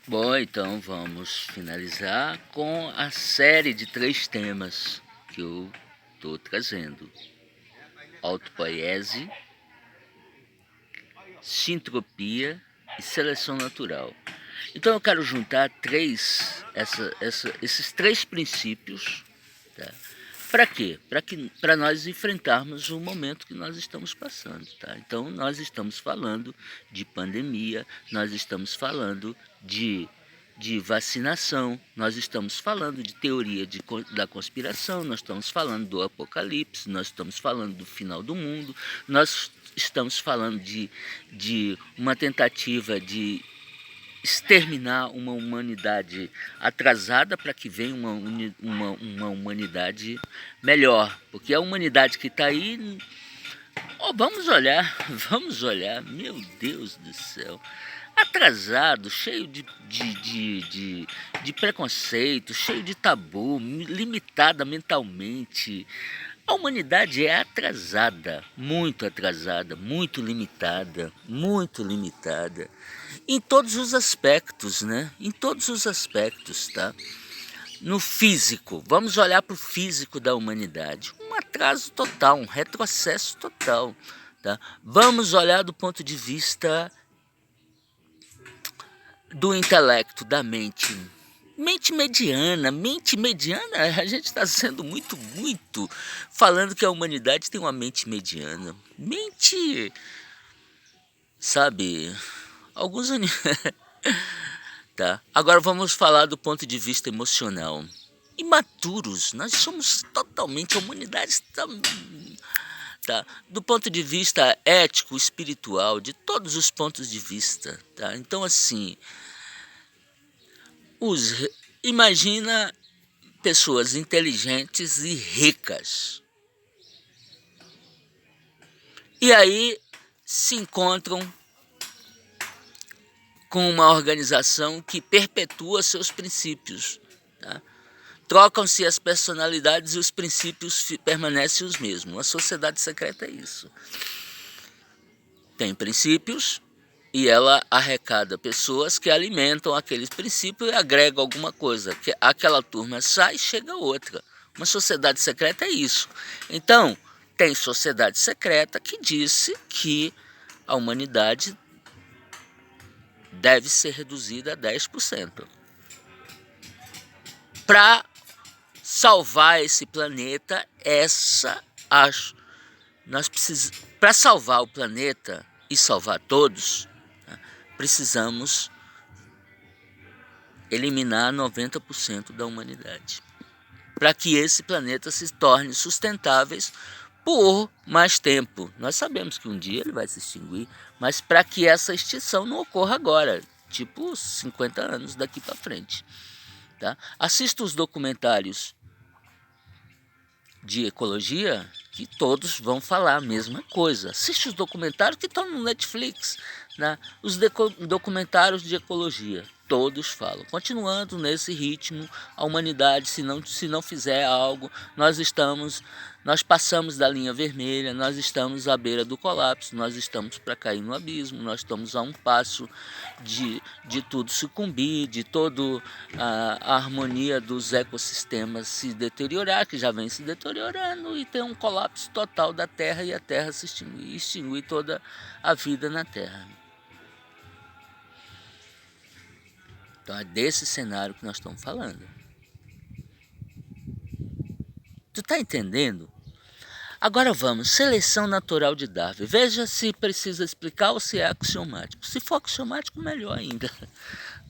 Bom, então vamos finalizar com a série de 3 temas que eu estou trazendo: autopoiese, sintropia e seleção natural. Então eu quero juntar esses 3 princípios, tá? Para quê? Para nós enfrentarmos o momento que nós estamos passando, tá? Então nós estamos falando de pandemia, nós estamos falando de vacinação, nós estamos falando de teoria da conspiração, nós estamos falando do apocalipse, nós estamos falando do final do mundo, nós estamos falando de uma tentativa de exterminar uma humanidade atrasada para que venha uma humanidade melhor. Porque a humanidade que está aí... vamos olhar, meu Deus do céu. Atrasado, cheio de preconceito, cheio de tabu, limitada mentalmente. A humanidade é atrasada, muito limitada, em todos os aspectos, né? Em todos os aspectos, tá? No físico, vamos olhar para o físico da humanidade. Um atraso total, um retrocesso total, tá? Vamos olhar do ponto de vista do intelecto, da mente. Mente mediana, a gente está sendo muito falando que a humanidade tem uma mente mediana. Mente, sabe, alguns tá? Agora vamos falar do ponto de vista emocional. Imaturos, nós somos totalmente, a humanidade está, tá? Do ponto de vista ético, espiritual, de todos os pontos de vista, tá? Então assim, imagina pessoas inteligentes e ricas. E aí se encontram com uma organização que perpetua seus princípios, tá? Trocam-se as personalidades e os princípios permanecem os mesmos. A sociedade secreta é isso. Tem princípios e ela arrecada pessoas que alimentam aqueles princípios e agregam alguma coisa. Aquela turma sai e chega outra. Uma sociedade secreta é isso. Então, tem sociedade secreta que disse que a humanidade deve ser reduzida a 10%. Para salvar esse planeta, para salvar o planeta e salvar todos, precisamos eliminar 90% da humanidade. Para que esse planeta se torne sustentável por mais tempo. Nós sabemos que um dia ele vai se extinguir, mas para que essa extinção não ocorra agora, tipo 50 anos daqui para frente. Tá? Assista os documentários de ecologia que todos vão falar a mesma coisa. Assiste os documentários que estão no Netflix, né? Os documentários de ecologia, todos falam. Continuando nesse ritmo, a humanidade, se não fizer algo, nós passamos da linha vermelha, nós estamos à beira do colapso, nós estamos para cair no abismo, nós estamos a um passo de tudo sucumbir, de toda a harmonia dos ecossistemas se deteriorar, que já vem se deteriorando, e ter um colapso total da Terra e a Terra se extinguir toda a vida na Terra. Então é desse cenário que nós estamos falando. Tu tá entendendo? Agora vamos, seleção natural de Darwin. Veja se precisa explicar ou se é axiomático. Se for axiomático, melhor ainda.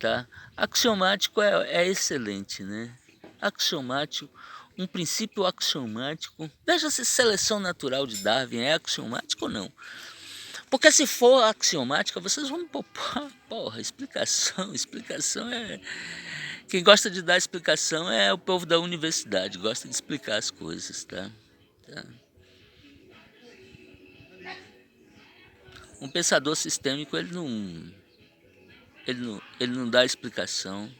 Tá? Axiomático é excelente, né? Axiomático, um princípio axiomático. Veja se seleção natural de Darwin é axiomático ou não. Porque se for axiomática, vocês vão poupar, porra, explicação é... Quem gosta de dar explicação é o povo da universidade, gosta de explicar as coisas, tá? Um pensador sistêmico, ele não dá explicação.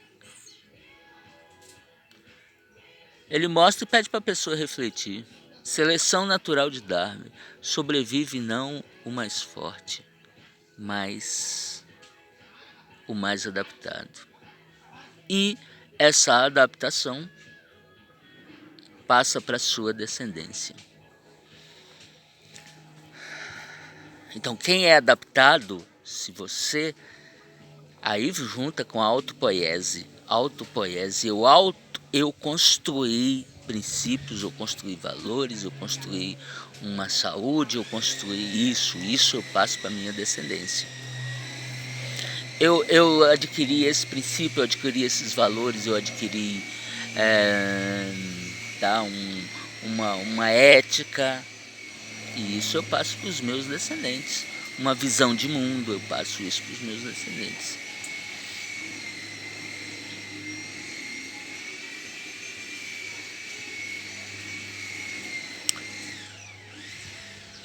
Ele mostra e pede para a pessoa refletir. Seleção natural de Darwin. Sobrevive não o mais forte, mas o mais adaptado. e essa adaptação passa para sua descendência. Então, quem é adaptado, se você aí junta com a autopoiese, eu construí princípios, eu construí valores, eu construí uma saúde, eu construí isso eu passo para minha descendência. Eu adquiri esse princípio, eu adquiri esses valores, eu adquiri uma ética, e isso eu passo para os meus descendentes. Uma visão de mundo, eu passo isso para os meus descendentes.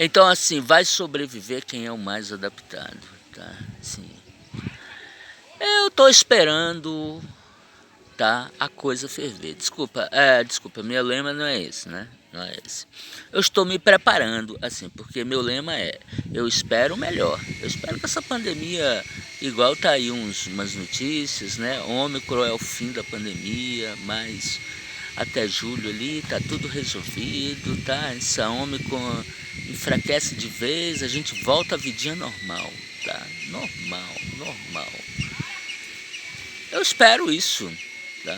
Então, assim, vai sobreviver quem é o mais adaptado, tá? Assim, eu tô esperando, tá, a coisa ferver. Desculpa, meu lema não é esse, né? Não é esse. Eu estou me preparando, assim, porque meu lema é: eu espero o melhor. Eu espero que essa pandemia, igual tá aí umas notícias, né? Ômicron é o fim da pandemia, mas até julho ali tá tudo resolvido, tá? Essa Ômicron enfraquece de vez, a gente volta à vidinha normal, tá? Normal. Eu espero isso, tá?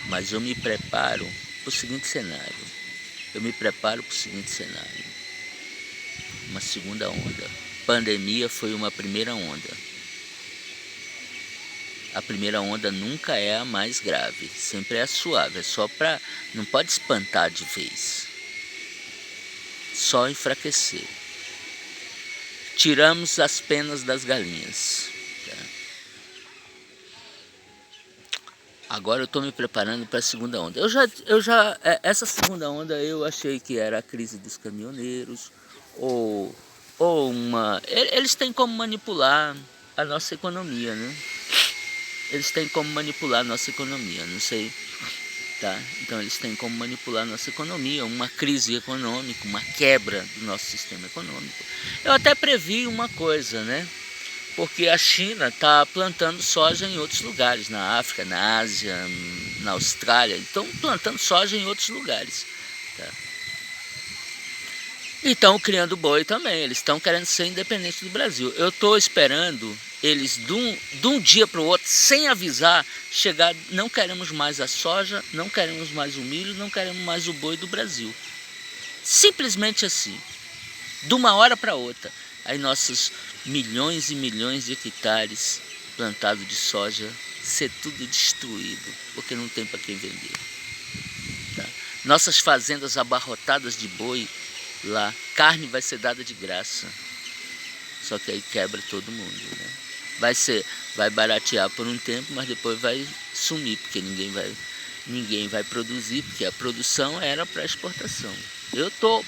Mas eu me preparo para o seguinte cenário. Uma segunda onda. Pandemia foi uma primeira onda. A primeira onda nunca é a mais grave, sempre é a suave, é só para... Não pode espantar de vez, só enfraquecer. Tiramos as penas das galinhas. Tá? Agora eu estou me preparando para a segunda onda. Essa segunda onda eu achei que era a crise dos caminhoneiros, ou uma... Eles têm como manipular a nossa economia, né? Não sei, tá? Então eles têm como manipular a nossa economia, uma crise econômica, uma quebra do nosso sistema econômico. Eu até previ uma coisa, né? Porque a China está plantando soja em outros lugares, na África, na Ásia, na Austrália, estão plantando soja em outros lugares, tá? E estão criando boi também, eles estão querendo ser independentes do Brasil. Eu estou esperando eles de um dia para o outro, sem avisar, chegar: não queremos mais a soja, não queremos mais o milho, não queremos mais o boi do Brasil. Simplesmente assim, de uma hora para outra. Aí nossos milhões e milhões de hectares plantados de soja ser tudo destruído, porque não tem para quem vender. Tá? Nossas fazendas abarrotadas de boi lá, carne vai ser dada de graça, só que aí quebra todo mundo, né? Vai baratear por um tempo, mas depois vai sumir, porque ninguém vai produzir, porque a produção era para exportação. Eu estou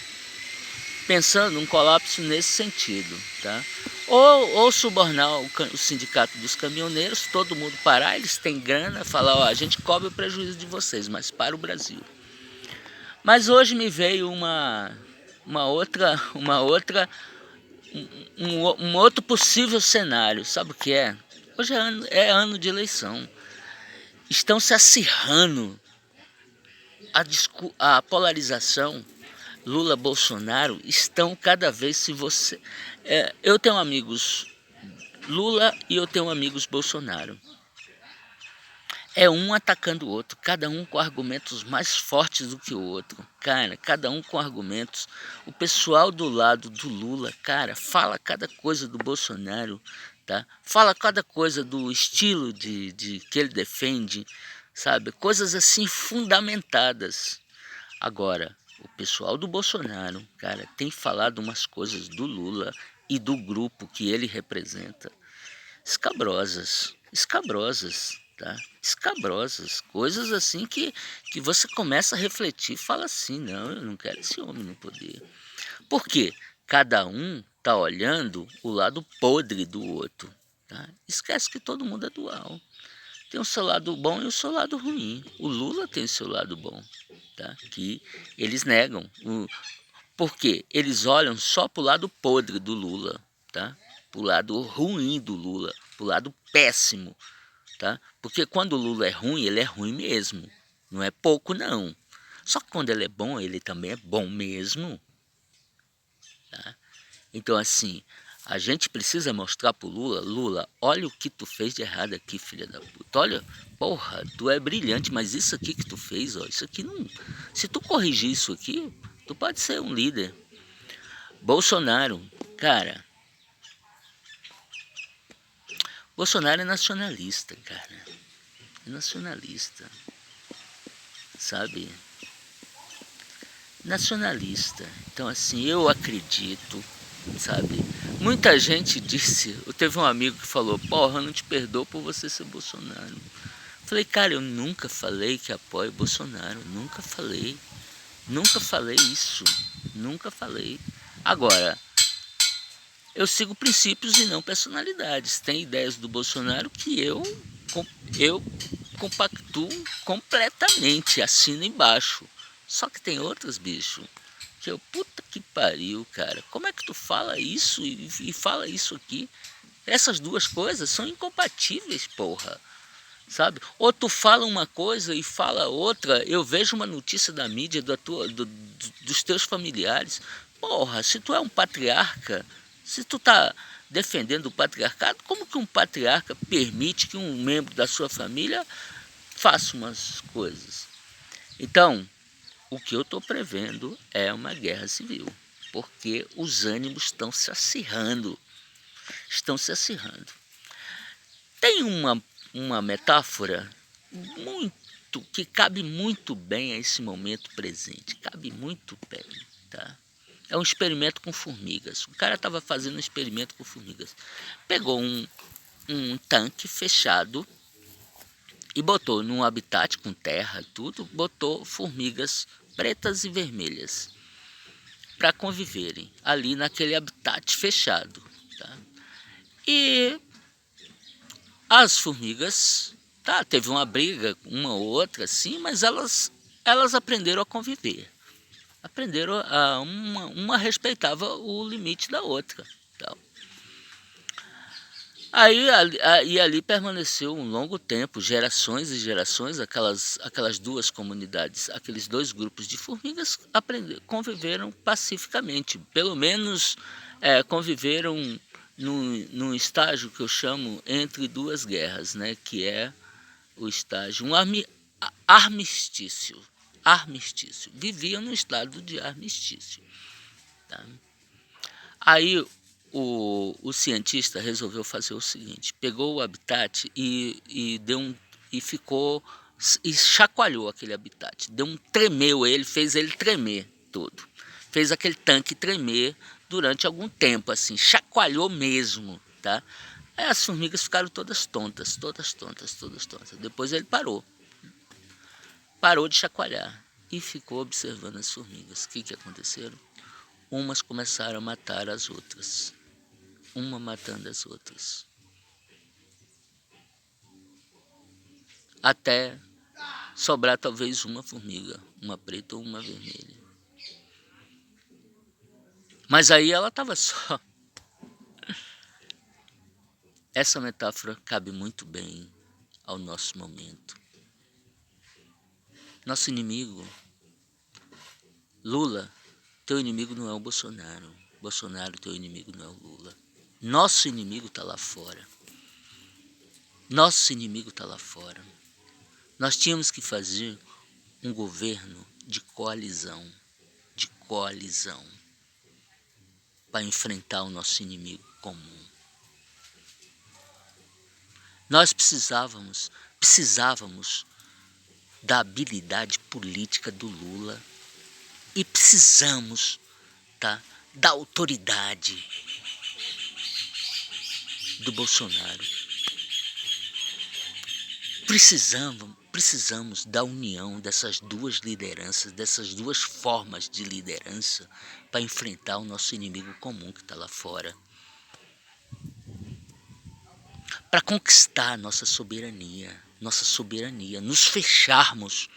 pensando num colapso nesse sentido, tá? Ou subornar o sindicato dos caminhoneiros, todo mundo parar, eles têm grana, falar: ó, a gente cobre o prejuízo de vocês, mas para o Brasil. Mas hoje me veio um outro possível cenário. Sabe o que é? Hoje é ano de eleição. Estão se acirrando a polarização. Lula-Bolsonaro estão cada vez... eu tenho amigos Lula e eu tenho amigos Bolsonaro. É um atacando o outro, cada um com argumentos mais fortes do que o outro. Cara, cada um com argumentos. O pessoal do lado do Lula, cara, fala cada coisa do Bolsonaro, tá? Fala cada coisa do estilo de que ele defende, sabe? Coisas assim fundamentadas. Agora, o pessoal do Bolsonaro, cara, tem falado umas coisas do Lula e do grupo que ele representa, escabrosas, tá? Escabrosas, coisas assim que você começa a refletir e fala assim: não, eu não quero esse homem no poder. Por quê? Cada um tá olhando o lado podre do outro, tá? Esquece que todo mundo é dual. Tem o seu lado bom e o seu lado ruim. O Lula tem o seu lado bom, tá? Que eles negam. Por quê? Eles olham só pro lado podre do Lula, tá? Pro lado ruim do Lula, pro lado péssimo tá? Porque quando o Lula é ruim, ele é ruim mesmo. Não é pouco, não. Só que quando ele é bom, ele também é bom mesmo. Tá? Então, assim, a gente precisa mostrar pro Lula, Lula, olha o que tu fez de errado aqui, filha da puta. Olha, porra, tu é brilhante, mas isso aqui que tu fez, ó, isso aqui não... Se tu corrigir isso aqui, tu pode ser um líder. Bolsonaro, cara, Bolsonaro é nacionalista, cara. É nacionalista, sabe? Nacionalista. Então, assim, eu acredito, sabe? Muita gente disse, eu teve um amigo que falou, porra, eu não te perdoo por você ser Bolsonaro. Falei, cara, eu nunca falei que apoio Bolsonaro, nunca falei. Nunca falei isso, nunca falei. Agora, eu sigo princípios e não personalidades. Tem ideias do Bolsonaro que eu compactuo completamente, assino embaixo. Só que tem outras, bicho, que eu, puta que pariu, cara. Como é que tu fala isso e fala isso aqui? Essas duas coisas são incompatíveis, porra. Sabe? Ou tu fala uma coisa e fala outra. Eu vejo uma notícia da mídia dos teus familiares. Porra, se tu é um patriarca, se tu tá defendendo o patriarcado, como que um patriarca permite que um membro da sua família faça umas coisas? Então, o que eu estou prevendo é uma guerra civil, porque os ânimos estão se acirrando. Estão se acirrando. Tem uma metáfora muito que cabe muito bem a esse momento presente, cabe muito bem, tá? É um experimento com formigas. O cara estava fazendo um experimento com formigas. Pegou um tanque fechado e botou num habitat com terra, tudo, botou formigas pretas e vermelhas para conviverem ali naquele habitat fechado, tá? E as formigas, tá, teve uma briga, uma ou outra, sim, mas elas aprenderam a conviver. Aprenderam a uma respeitava o limite da outra. Tal. Aí ali permaneceu um longo tempo, gerações e gerações, aquelas duas comunidades, aqueles dois grupos de formigas conviveram pacificamente. Pelo menos conviveram num estágio que eu chamo entre duas guerras, né, que é o estágio, armistício. Armistício. Viviam no estado de armistício. Tá? Aí o cientista resolveu fazer o seguinte: pegou o habitat e ficou e chacoalhou aquele habitat, tremeu ele, fez ele tremer todo, fez aquele tanque tremer durante algum tempo, assim, chacoalhou mesmo, tá? Aí as formigas ficaram todas tontas, todas tontas, todas tontas. Depois ele parou de chacoalhar e ficou observando as formigas. O que aconteceram? Umas começaram a matar as outras, uma matando as outras, até sobrar talvez uma formiga, uma preta ou uma vermelha. Mas aí ela estava só. Essa metáfora cabe muito bem ao nosso momento. Nosso inimigo, Lula, teu inimigo não é o Bolsonaro. Bolsonaro, teu inimigo não é o Lula. Nosso inimigo está lá fora. Nosso inimigo está lá fora. Nós tínhamos que fazer um governo de coalizão, para enfrentar o nosso inimigo comum. Nós precisávamos da habilidade política do Lula e precisamos, tá, da autoridade do Bolsonaro. Precisamos da união dessas duas lideranças, dessas duas formas de liderança para enfrentar o nosso inimigo comum que está lá fora. Para conquistar nossa soberania, nos fecharmos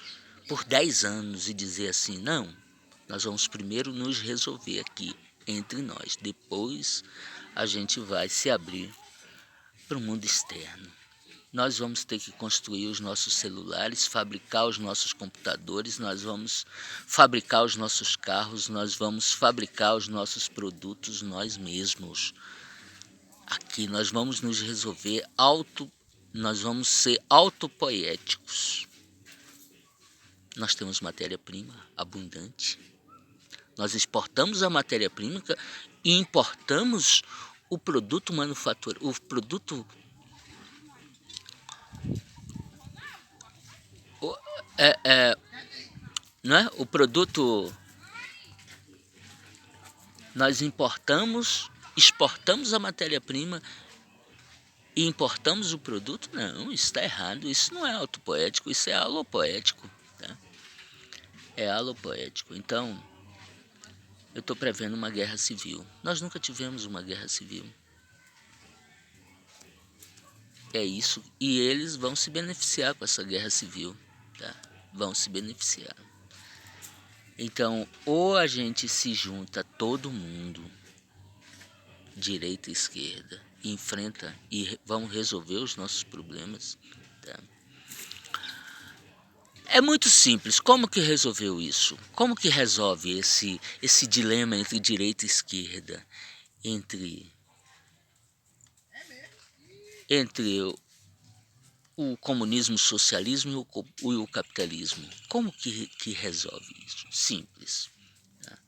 por 10 anos e dizer assim, não, nós vamos primeiro nos resolver aqui entre nós, depois a gente vai se abrir para o mundo externo. Nós vamos ter que construir os nossos celulares, fabricar os nossos computadores, nós vamos fabricar os nossos carros, nós vamos fabricar os nossos produtos nós mesmos. Aqui nós vamos nos resolver nós vamos ser autopoéticos. Nós temos matéria-prima abundante. Nós exportamos a matéria-prima e importamos o produto manufaturado, o produto não é? O produto nós importamos, exportamos a matéria-prima e importamos o produto? Não, isso está errado. Isso não é autopoético, isso é alopoético. Tá? É alopoético. Então, eu estou prevendo uma guerra civil. Nós nunca tivemos uma guerra civil. É isso. E eles vão se beneficiar com essa guerra civil. Tá? Vão se beneficiar. Então, ou a gente se junta todo mundo, direita e esquerda, e enfrenta e vamos resolver os nossos problemas. Tá? É muito simples. Como que resolveu isso? Como que resolve esse dilema entre direita e esquerda? Entre o comunismo, o socialismo e o capitalismo. Como que resolve isso? Simples. Tá?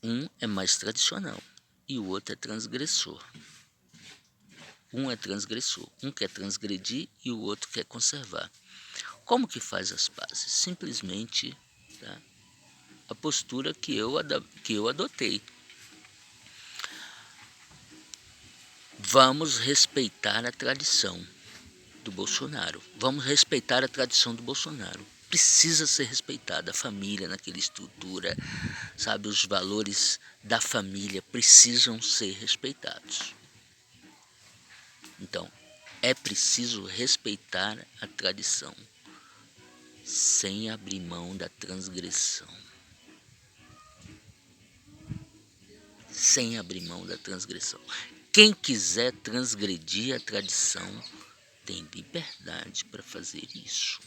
Um é mais tradicional e o outro é transgressor. Um é transgressor, um quer transgredir e o outro quer conservar. Como que faz as pazes? Simplesmente, tá? A postura que eu adotei. Vamos respeitar a tradição do Bolsonaro. Vamos respeitar a tradição do Bolsonaro. Precisa ser respeitada a família naquela estrutura, sabe? Os valores da família precisam ser respeitados. Então, é preciso respeitar a tradição, sem abrir mão da transgressão. Sem abrir mão da transgressão. Quem quiser transgredir a tradição tem liberdade para fazer isso.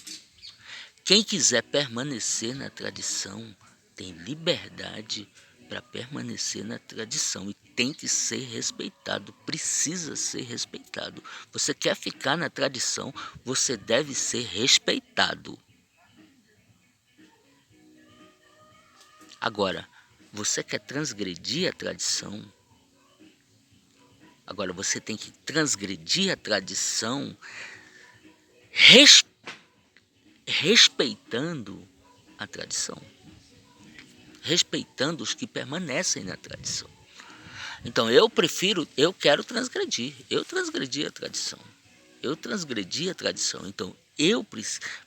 Quem quiser permanecer na tradição tem liberdade para permanecer na tradição e tem que ser respeitado, precisa ser respeitado. Você quer ficar na tradição, você deve ser respeitado. Agora, você quer transgredir a tradição? Agora, você tem que transgredir a tradição respeitando a tradição. Respeitando os que permanecem na tradição. Então, eu quero transgredir. Eu transgredi a tradição. Então,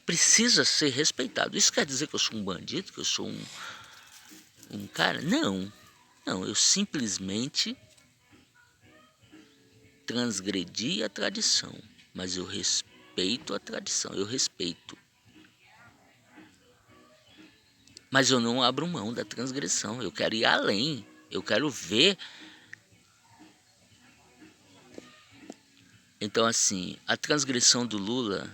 precisa ser respeitado. Isso quer dizer que eu sou um bandido, que eu sou um cara? Não, eu simplesmente transgredi a tradição, mas eu respeito a tradição, eu respeito. Mas eu não abro mão da transgressão, eu quero ir além, eu quero ver. Então, assim, a transgressão do Lula,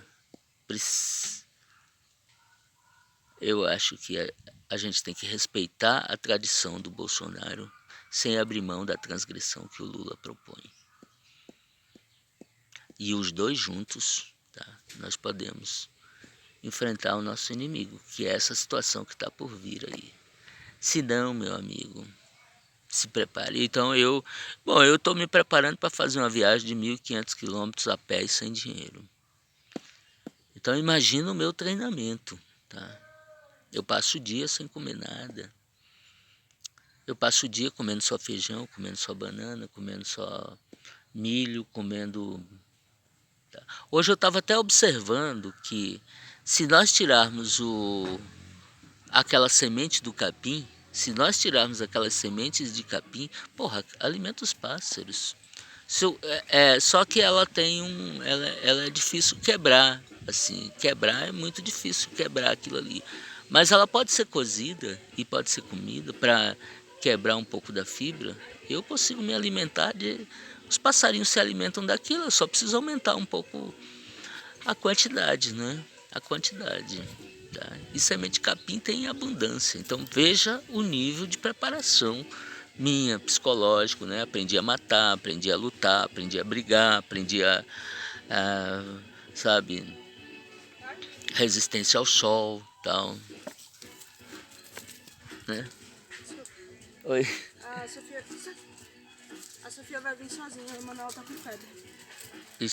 eu acho que a gente tem que respeitar a tradição do Bolsonaro sem abrir mão da transgressão que o Lula propõe. E os dois juntos, tá? Nós podemos enfrentar o nosso inimigo, que é essa situação que está por vir aí. Se não, meu amigo, se prepare. Então eu estou me preparando para fazer uma viagem de 1.500 quilômetros a pé e sem dinheiro. Então imagina o meu treinamento, tá? Eu passo o dia sem comer nada. Eu passo o dia comendo só feijão, comendo só banana, comendo só milho, comendo... Tá? Hoje eu estava até observando que se nós tirarmos aquela semente do capim, se nós tirarmos aquelas sementes de capim, alimenta os pássaros. Só que ela tem ela é difícil quebrar, assim, quebrar é muito difícil quebrar aquilo ali. Mas ela pode ser cozida e pode ser comida para quebrar um pouco da fibra. Eu consigo me alimentar Os passarinhos se alimentam daquilo, eu só preciso aumentar um pouco a quantidade, né? A quantidade. Tá? E semente de capim tem abundância. Então veja o nível de preparação minha, psicológico, né? Aprendi a matar, aprendi a lutar, aprendi a brigar, aprendi sabe, resistência ao sol, tal, né? Oi. A Sofia vai vir sozinha, a Emanuela tá com febre.